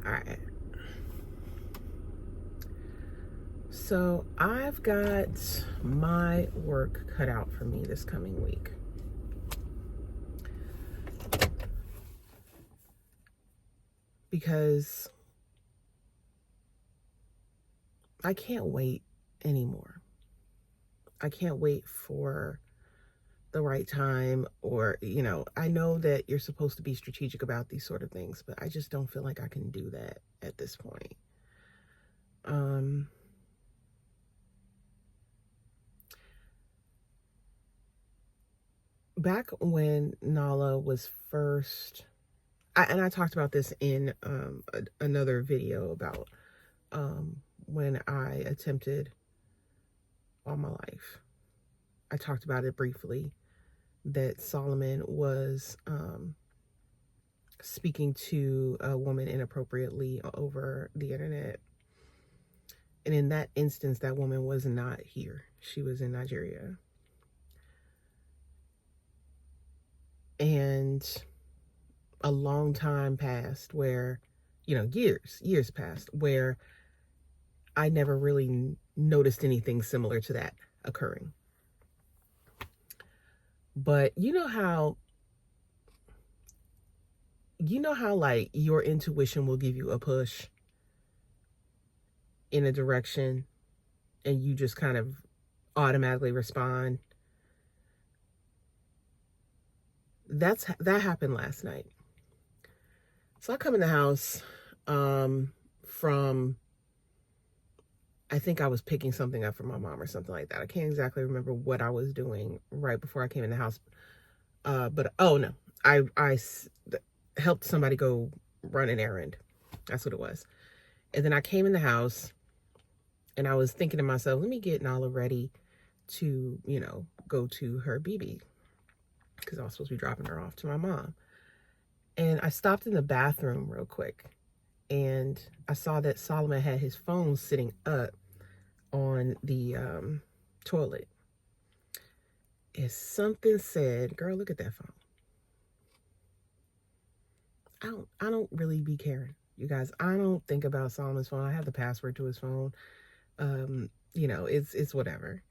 All right. So I've got my work cut out for me this coming week. Because I can't wait anymore. I can't wait for the right time, or, I know that you're supposed to be strategic about these sort of things, but I just don't feel like I can do that at this point. Back when Nala was first, I talked about this in another video about when I attempted all my life. I talked about it briefly, that Solomon was speaking to a woman inappropriately over the internet. And in that instance, that woman was not here. She was in Nigeria. And a long time passed where, years passed where I never really noticed anything similar to that occurring. But you know how like your intuition will give you a push in a direction and you just kind of automatically respond? That happened last night. So I come in the house from, I think I was picking something up for my mom or something like that. I can't exactly remember what I was doing right before I came in the house. But oh no, I helped somebody go run an errand. That's what it was. And then I came in the house and I was thinking to myself, let me get Nala ready to, go to her BB, because I was supposed to be dropping her off to my mom. And I stopped in the bathroom real quick and I saw that Solomon had his phone sitting up on the toilet. And something said, girl, look at that phone. I don't really be caring, you guys. I don't think about Solomon's phone. I have the password to his phone. It's whatever.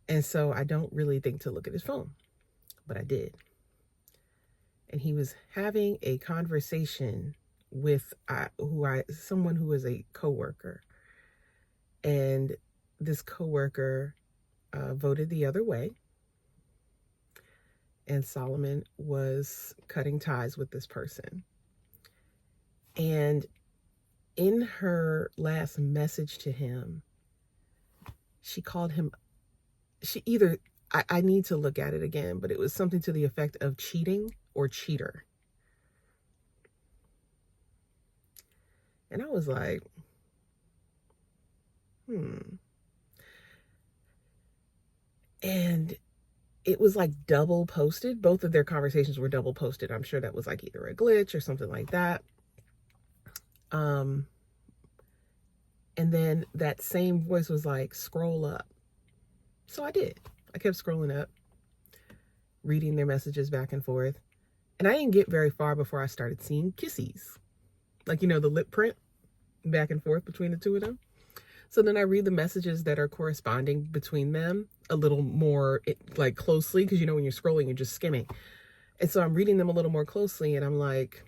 And so I don't really think to look at his phone, but I did. And he was having a conversation with someone who was a coworker. And this coworker voted the other way. And Solomon was cutting ties with this person. And in her last message to him, she called him, I need to look at it again, but it was something to the effect of cheating or cheater. And I was like, And it was like double posted. Both of their conversations were double posted. I'm sure that was like either a glitch or something like that. And then that same voice was like, scroll up. So I did. I kept scrolling up, reading their messages back and forth. And I didn't get very far before I started seeing kissies. Like, the lip print back and forth between the two of them. So then I read the messages that are corresponding between them a little more like closely, because when you're scrolling, you're just skimming. And so I'm reading them a little more closely and I'm like,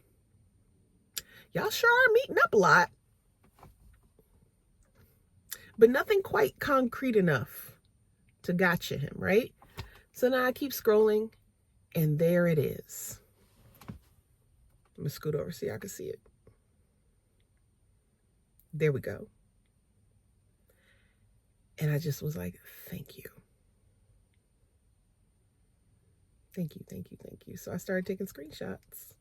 y'all sure are meeting up a lot, but nothing quite concrete enough to gotcha him, right? So now I keep scrolling and there it is. I'm gonna scoot over so y'all can see it. There we go. And I just was like, thank you. Thank you, thank you, thank you. So I started taking screenshots.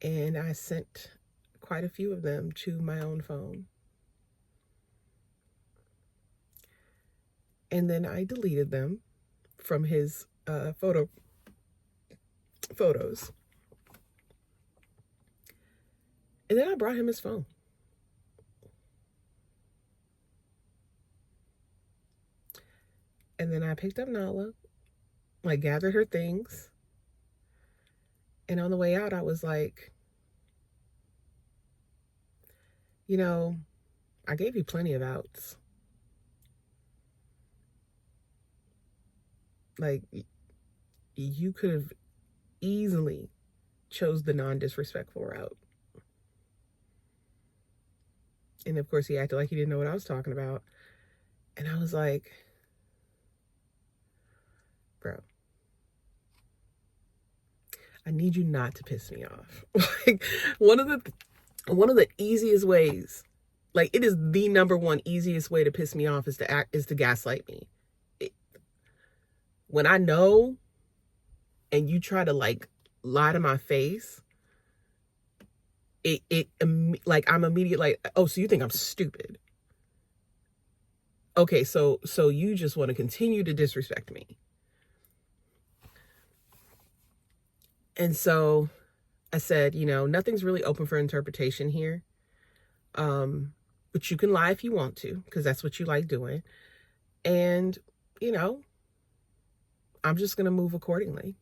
And I sent quite a few of them to my own phone. And then I deleted them from his photos. And then I brought him his phone. And then I picked up Nala, like gathered her things. And on the way out, I was like, you know, I gave you plenty of outs. Like, you could have easily chose the non-disrespectful route. And of course, he acted like he didn't know what I was talking about. And I was like, bro, I need you not to piss me off. Like, one of the easiest ways, like, it is the number one easiest way to piss me off is to gaslight me. When I know and you try to like lie to my face, like, I'm immediate, like, oh, so you think I'm stupid? Okay, so you just want to continue to disrespect me. And so I said, nothing's really open for interpretation here. But you can lie if you want to, because that's what you like doing. And, I'm just going to move accordingly.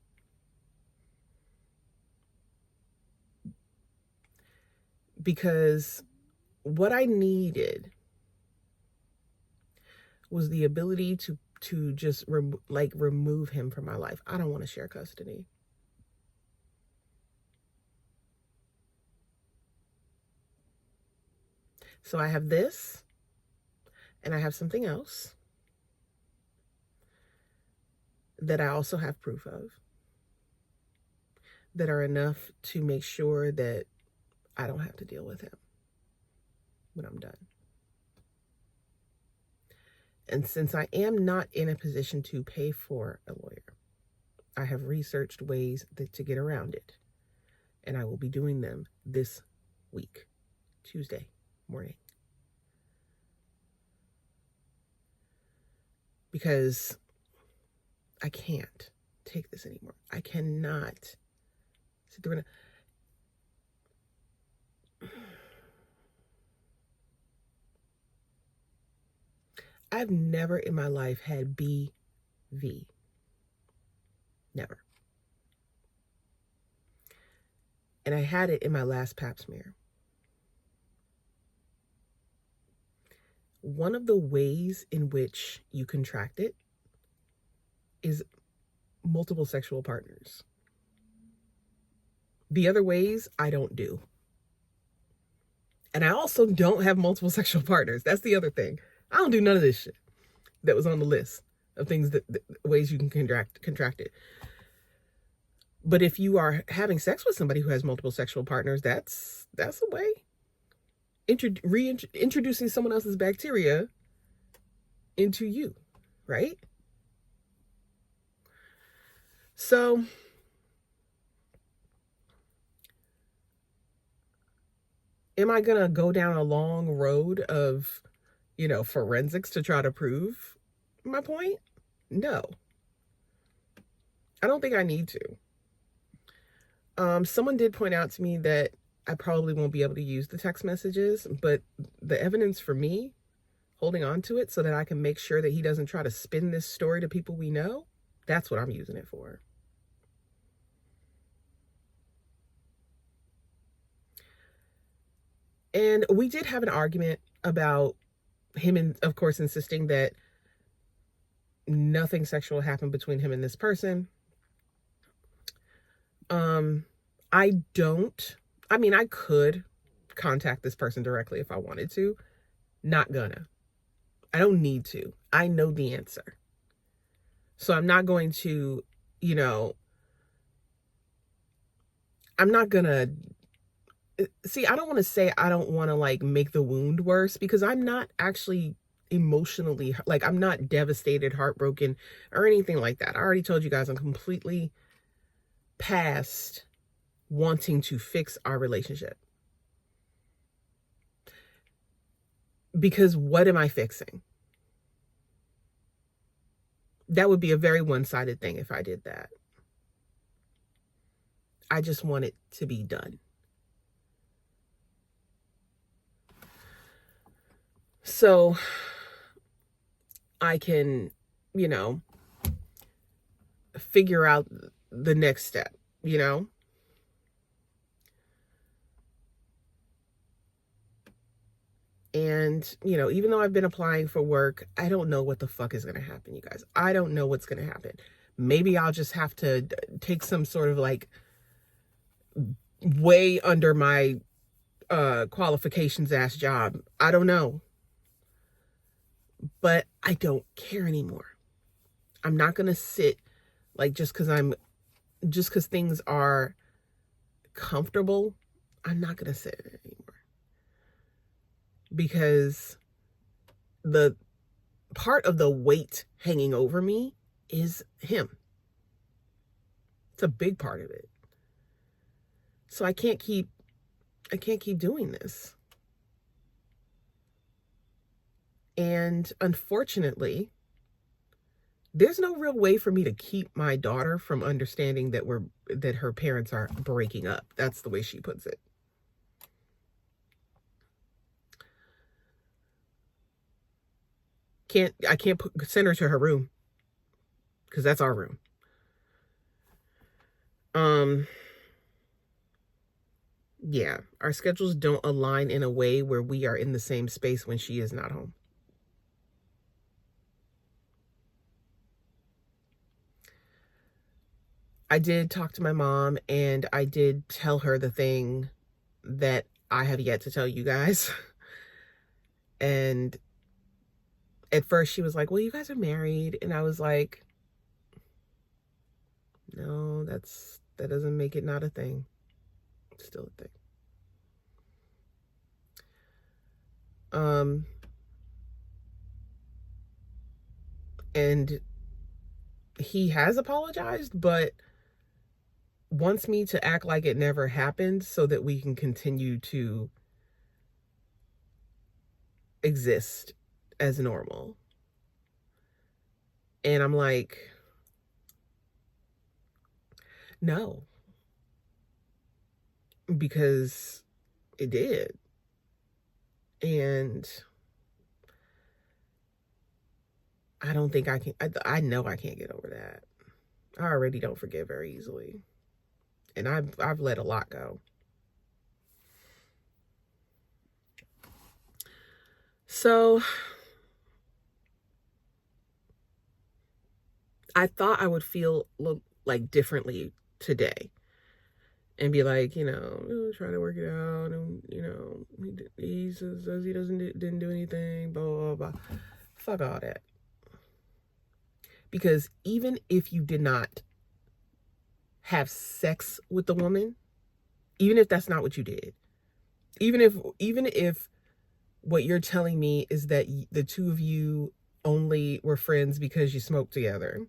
Because what I needed was the ability to just remove him from my life. I don't want to share custody. So I have this, and I have something else that I also have proof of, that are enough to make sure that I don't have to deal with him when I'm done. And since I am not in a position to pay for a lawyer, I have researched ways to get around it. And I will be doing them this week, Tuesday morning. Because I can't take this anymore. I cannot sit there I've never in my life had BV. Never. And I had it in my last pap smear. One of the ways in which you contract it is multiple sexual partners. The other ways I don't do. And I also don't have multiple sexual partners. That's the other thing. I don't do none of this shit that was on the list of things that ways you can contract it. But if you are having sex with somebody who has multiple sexual partners, that's a way. Reintroducing someone else's bacteria into you, right? So am I going to go down a long road of, forensics to try to prove my point? No. I don't think I need to. Someone did point out to me that I probably won't be able to use the text messages, but the evidence for me holding on to it so that I can make sure that he doesn't try to spin this story to people we know, that's what I'm using it for. And we did have an argument about him, and of course, insisting that nothing sexual happened between him and this person. I could contact this person directly if I wanted to. Not gonna. I don't need to. I know the answer. So I'm not going to, I'm not gonna, see, I don't want to say I don't want to like make the wound worse, because I'm not actually emotionally, like, I'm not devastated, heartbroken, or anything like that. I already told you guys I'm completely past wanting to fix our relationship. Because what am I fixing? That would be a very one-sided thing if I did that. I just want it to be done. So I can, figure out the next step, And, you know, even though I've been applying for work, I don't know what the fuck is going to happen, you guys. I don't know what's going to happen. Maybe I'll just have to take some sort of like way under my qualifications ass job. I don't know. But I don't care anymore. I'm not going to sit like just because things are comfortable, I'm not going to sit in it anymore. Because the part of the weight hanging over me is him. It's a big part of it. So I can't keep doing this. And unfortunately, there's no real way for me to keep my daughter from understanding that her parents are breaking up. That's the way she puts it. I can't send her to her room because that's our room. Yeah, our schedules don't align in a way where we are in the same space when she is not home. I did talk to my mom, and I did tell her the thing that I have yet to tell you guys. And at first she was like, well, you guys are married. And I was like, no, that doesn't make it not a thing. It's still a thing. And he has apologized, but wants me to act like it never happened so that we can continue to exist as normal. And I'm like, no, because it did. And I don't think I can. I know I can't get over that. I already don't forgive very easily. And I've let a lot go. So I thought I would feel like differently today and be like, you know, trying to work it out, and you know, he says he didn't do anything, blah blah blah. Fuck all that. Because even if you did not have sex with the woman, even if that's not what you did, even if what you're telling me is that the two of you only were friends because you smoked together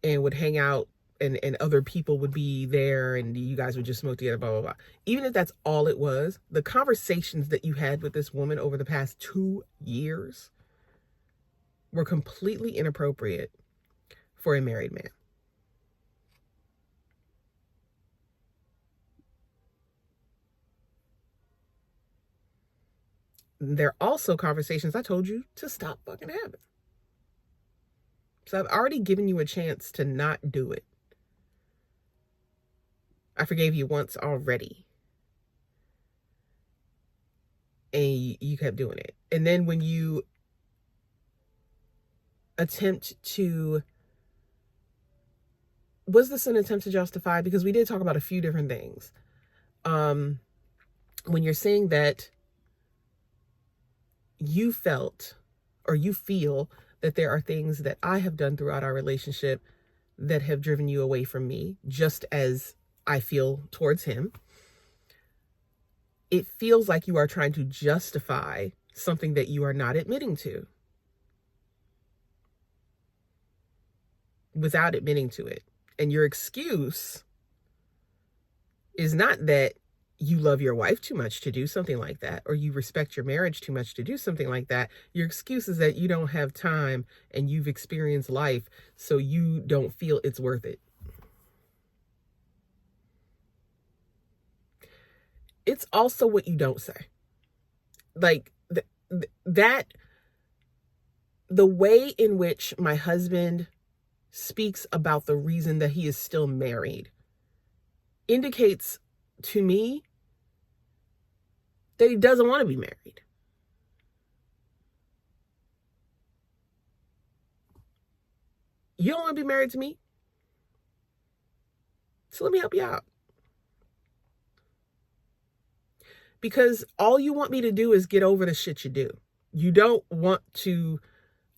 and would hang out, and other people would be there and you guys would just smoke together, blah, blah, blah. Even if that's all it was, the conversations that you had with this woman over the past 2 years were completely inappropriate for a married man. There are also conversations I told you to stop fucking having. So I've already given you a chance to not do it. I forgave you once already. And you kept doing it. And then when you attempt to... Was this an attempt to justify? Because we did talk about a few different things. When you're saying that you felt or you feel that there are things that I have done throughout our relationship that have driven you away from me, just as I feel towards him, it feels like you are trying to justify something that you are not admitting to without admitting to it. And your excuse is not that you love your wife too much to do something like that, or you respect your marriage too much to do something like that. Your excuse is that you don't have time and you've experienced life, so you don't feel it's worth it. It's also what you don't say. Like that, the way in which my husband speaks about the reason that he is still married indicates to me that he doesn't want to be married. You don't want to be married to me? So let me help you out. Because all you want me to do is get over the shit you do. You don't want to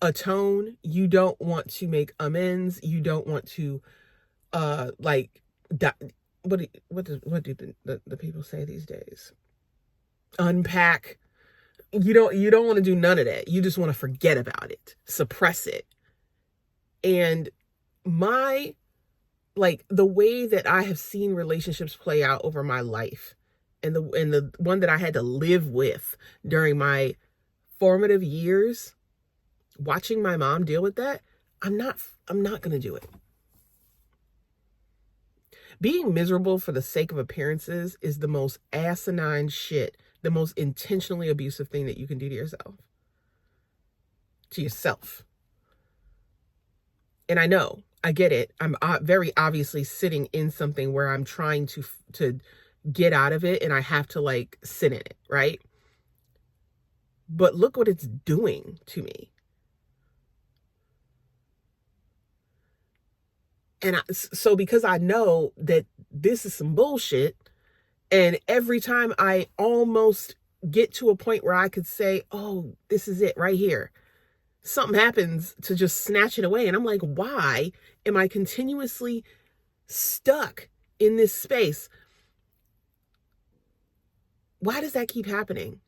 atone. You don't want to make amends. You don't want to like what do the people say these days? Unpack. You don't want to do none of that. You just want to forget about it, suppress it. And my the way that I have seen relationships play out over my life, and the one that I had to live with during my formative years, watching my mom deal with that, I'm not going to do it. Being miserable for the sake of appearances is the most asinine shit, the most intentionally abusive thing that you can do to yourself. To yourself. And I know, I get it. I'm very obviously sitting in something where I'm trying to get out of it, and I have to sit in it, right? But look what it's doing to me. And so because I know that this is some bullshit, and every time I almost get to a point where I could say, oh, this is it right here, something happens to just snatch it away. And I'm like, why am I continuously stuck in this space? Why does that keep happening?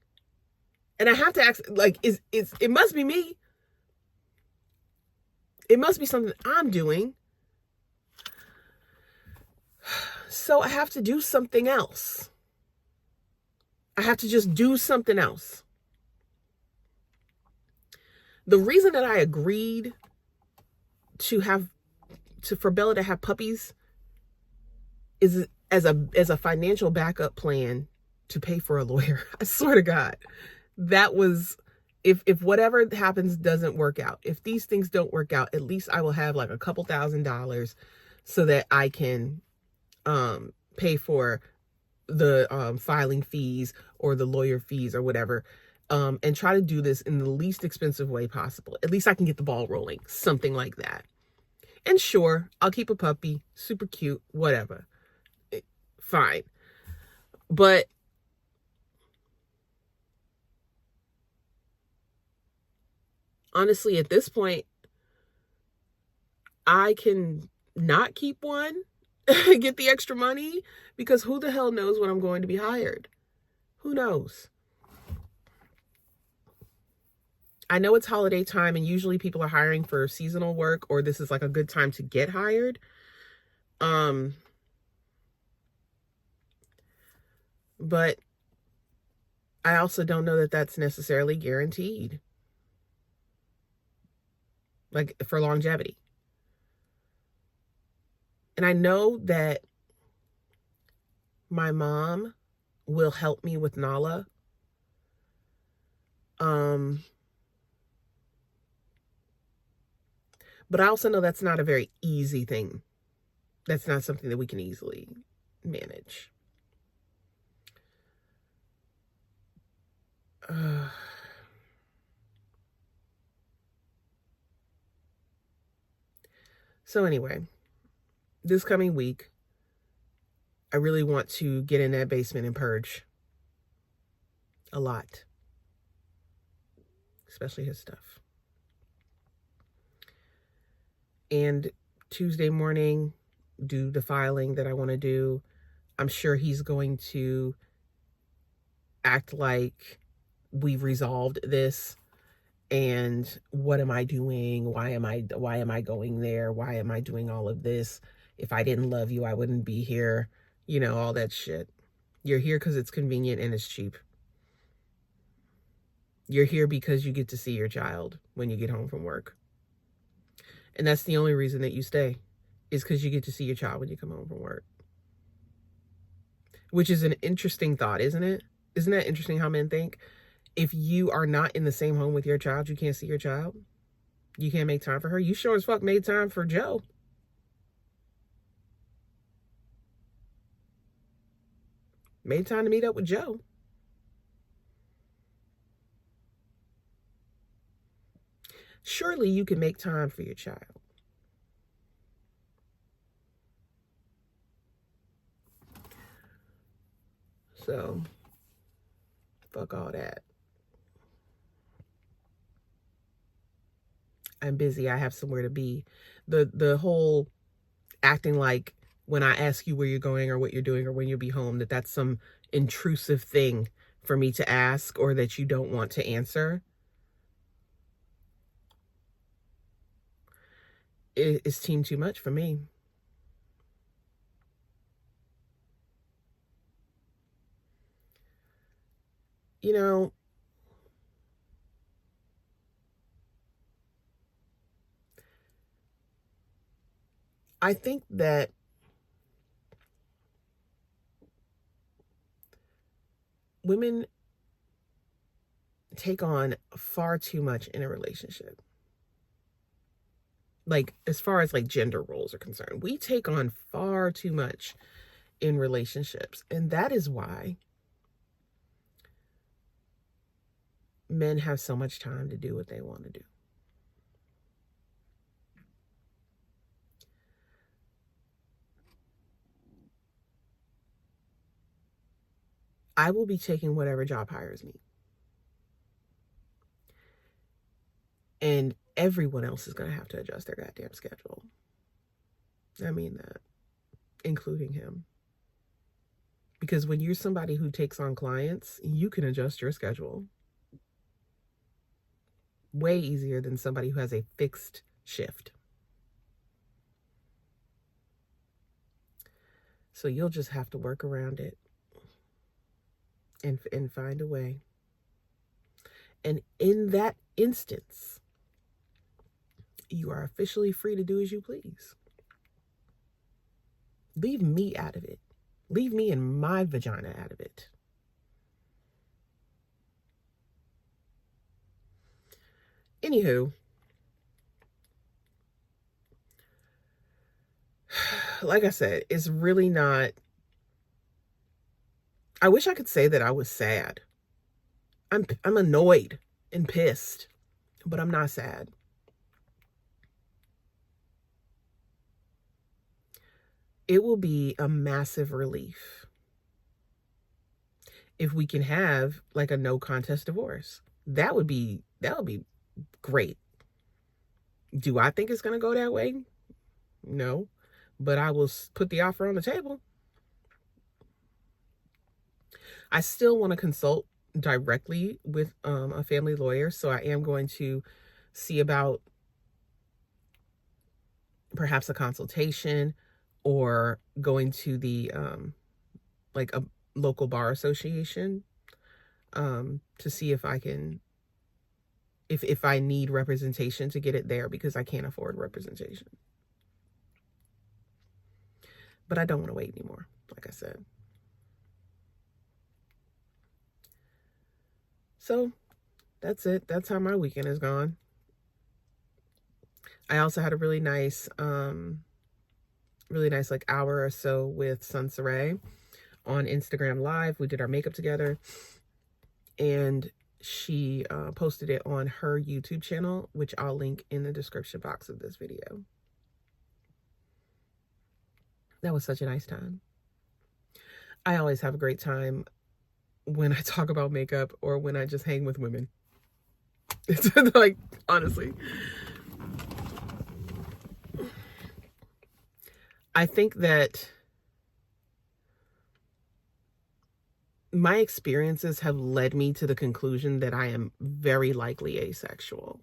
And I have to ask, it must be me. It must be something I'm doing. So I have to do something else. I have to just do something else. The reason that I agreed for Bella to have puppies is as a financial backup plan to pay for a lawyer. I swear to God, that was, if whatever happens doesn't work out, if these things don't work out, at least I will have a couple $1,000s so that I can pay for the filing fees or the lawyer fees or whatever, and try to do this in the least expensive way possible. At least I can get the ball rolling, something like that. And sure, I'll keep a puppy, super cute, whatever. Fine. But honestly, at this point, I can not keep one, get the extra money, because who the hell knows when I'm going to be hired? Who knows? I know it's holiday time, and usually people are hiring for seasonal work, or this is a good time to get hired. But I also don't know that that's necessarily guaranteed, for longevity. And I know that my mom will help me with Nala. But I also know that's not a very easy thing. That's not something that we can easily manage. So anyway, this coming week, I really want to get in that basement and purge a lot, especially his stuff. And Tuesday morning, do the filing that I want to do. I'm sure he's going to act like we've resolved this. And what am I doing? Why am I going there? Why am I doing all of this? If I didn't love you, I wouldn't be here. All that shit. You're here because it's convenient and it's cheap. You're here because you get to see your child when you get home from work. And that's the only reason that you stay, is because you get to see your child when you come home from work. Which is an interesting thought, isn't it? Isn't that interesting how men think? If you are not in the same home with your child, you can't see your child. You can't make time for her. You sure as fuck made time for Joe. Made time to meet up with Joe. Surely you can make time for your child. So, fuck all that. I'm busy. I have somewhere to be. The whole acting like when I ask you where you're going or what you're doing or when you'll be home, that's some intrusive thing for me to ask or that you don't want to answer. It's team too much for me. You know, I think that women take on far too much in a relationship. Like, as far as like gender roles are concerned, we take on far too much in relationships. And that is why men have so much time to do what they want to do. I will be taking whatever job hires me. And everyone else is going to have to adjust their goddamn schedule. I mean that, including him. Because when you're somebody who takes on clients, you can adjust your schedule way easier than somebody who has a fixed shift. So you'll just have to work around it and find a way. And in that instance, you are officially free to do as you please. Leave me out of it. Leave me and my vagina out of it. Anywho, like I said, it's really not. I wish I could say that I was sad. I'm annoyed and pissed, but I'm not sad. It will be a massive relief if we can have like a no contest divorce. That would be great. Do I think it's going to go that way? No, but I will put the offer on the table. I still want to consult directly with a family lawyer, so I am going to see about perhaps a consultation or going to the like a local bar association to see if I can, if I need representation to get it there, because I can't afford representation. But I don't want to wait anymore, like I said. So that's it. That's how my weekend is gone. I also had a really nice like hour or so with Sunsaray on Instagram Live. We did our makeup together, and she posted it on her YouTube channel, which I'll link in the description box of this video. That was such a nice time. I always have a great time when I talk about makeup or when I just hang with women. It's like, honestly. I think that my experiences have led me to the conclusion that I am very likely asexual.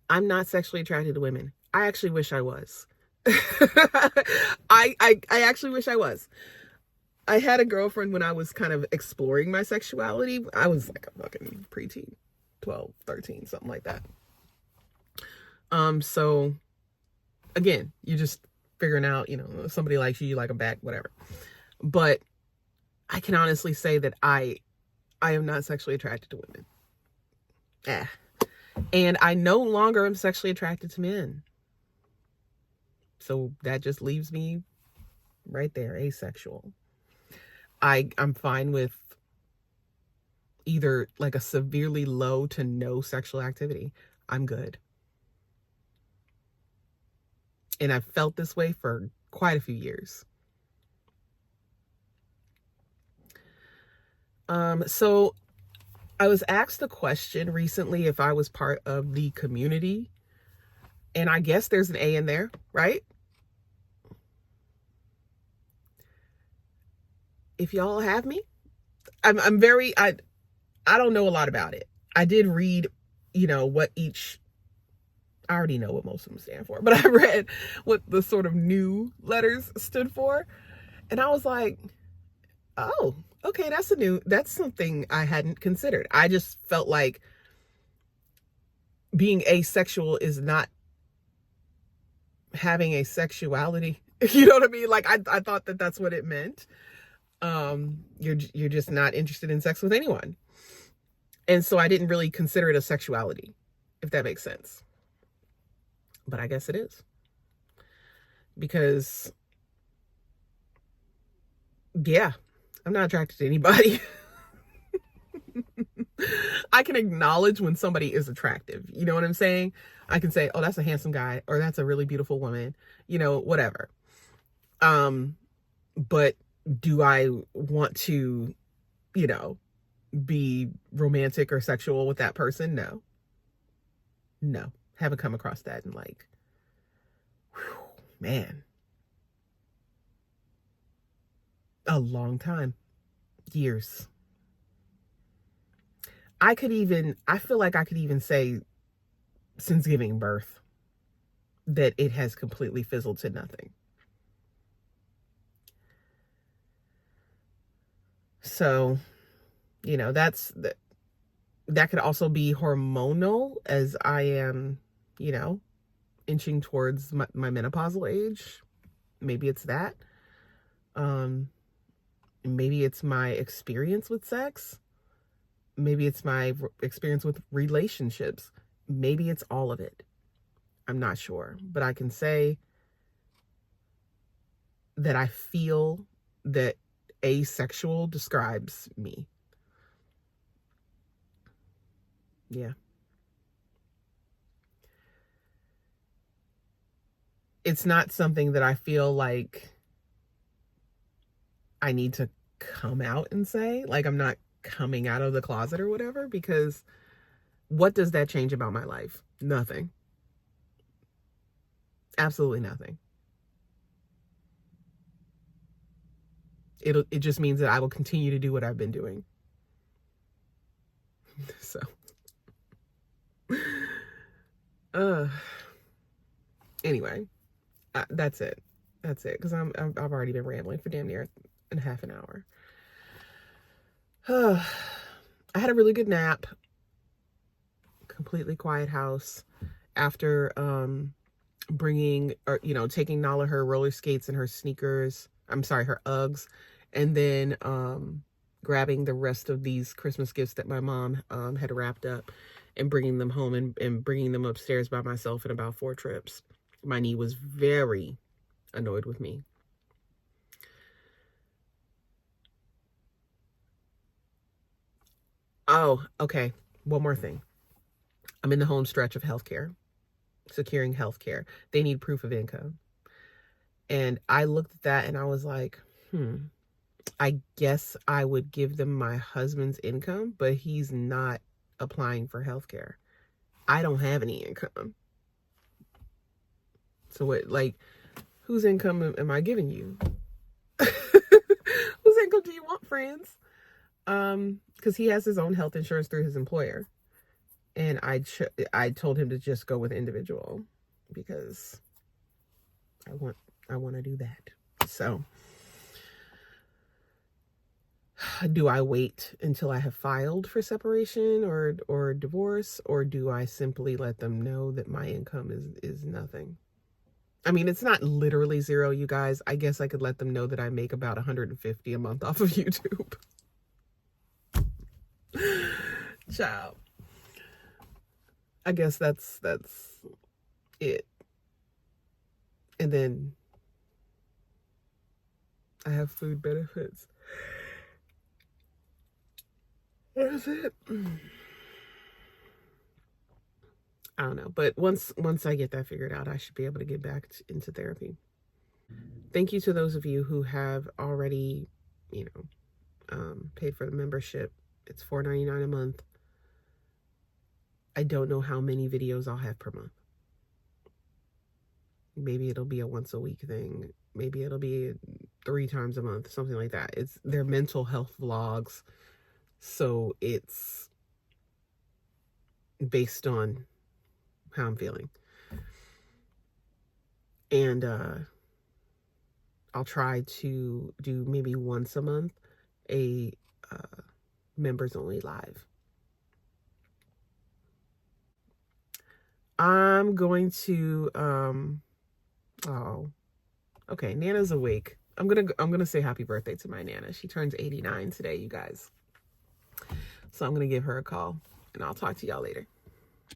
I'm not sexually attracted to women. I actually wish I was. I actually wish I was. I had a girlfriend when I was kind of exploring my sexuality. I was like a fucking preteen, 12, 13, something like that. So again, you're just figuring out, if somebody likes you, you like them back, whatever. But I can honestly say that I am not sexually attracted to women. And I no longer am sexually attracted to men. So that just leaves me right there, asexual. I'm fine with either like a severely low to no sexual activity. I'm good. And I've felt this way for quite a few years. So I was asked a question recently if I was part of the community, and I guess there's an A in there, right? If y'all have me, I'm very I don't know a lot about it. I did read, what each I already know what most of them stand for, but I read what the sort of new letters stood for, and I was like, oh, okay, that's something I hadn't considered. I just felt like being asexual is not having a sexuality. You know what I mean? Like I thought that that's what it meant. You're just not interested in sex with anyone. And so I didn't really consider it a sexuality, if that makes sense. But I guess it is. Because yeah, I'm not attracted to anybody. I can acknowledge when somebody is attractive. You know what I'm saying? I can say, "Oh, that's a handsome guy," or "That's a really beautiful woman," whatever. But do I want to, you know, be romantic or sexual with that person? No. No. Haven't come across that in like, whew, man, a long time. Years. I feel like I could even say since giving birth that it has completely fizzled to nothing. So, that could also be hormonal as I am, inching towards my menopausal age. Maybe it's that. Um, maybe it's my experience with sex. Maybe it's my experience with relationships. Maybe it's all of it. I'm not sure. But I can say that I feel that asexual describes me. Yeah. It's not something that I feel like I need to come out and say. Like, I'm not coming out of the closet or whatever, because what does that change about my life? Nothing. Absolutely nothing. It just means that I will continue to do what I've been doing. So, uh, anyway, that's it. That's it. Because I've already been rambling for damn near and half an hour. I had a really good nap. Completely quiet house after bringing, or taking Nala her roller skates and her sneakers. I'm sorry, her Uggs, and then grabbing the rest of these Christmas gifts that my mom had wrapped up and bringing them home and bringing them upstairs by myself in about 4 trips. My knee was very annoyed with me. Oh, okay. One more thing. I'm in the home stretch of healthcare, securing healthcare. They need proof of income. And I looked at that and I was like, I guess I would give them my husband's income, but he's not applying for healthcare. I don't have any income. So what, like, whose income am I giving you? Whose income do you want, friends? Because he has his own health insurance through his employer. And I told him to just go with individual because I want to do that. So, do I wait until I have filed for separation or divorce, or do I simply let them know that my income is nothing? I mean, it's not literally zero, you guys. I guess I could let them know that I make about $150 a month off of YouTube. Ciao. I guess that's it. And then I have food benefits. What is it? I don't know. But once I get that figured out, I should be able to get back into therapy. Thank you to those of you who have already, paid for the membership. It's $4.99 a month. I don't know how many videos I'll have per month. Maybe it'll be a once a week thing. Maybe it'll be 3 times a month, something like that. It's their mental health vlogs. So it's based on how I'm feeling. And I'll try to do maybe once a month a members only live. I'm going to oh, okay, Nana's awake. I'm gonna say happy birthday to my Nana. She turns 89 today, you guys. So I'm gonna give her a call, and I'll talk to y'all later.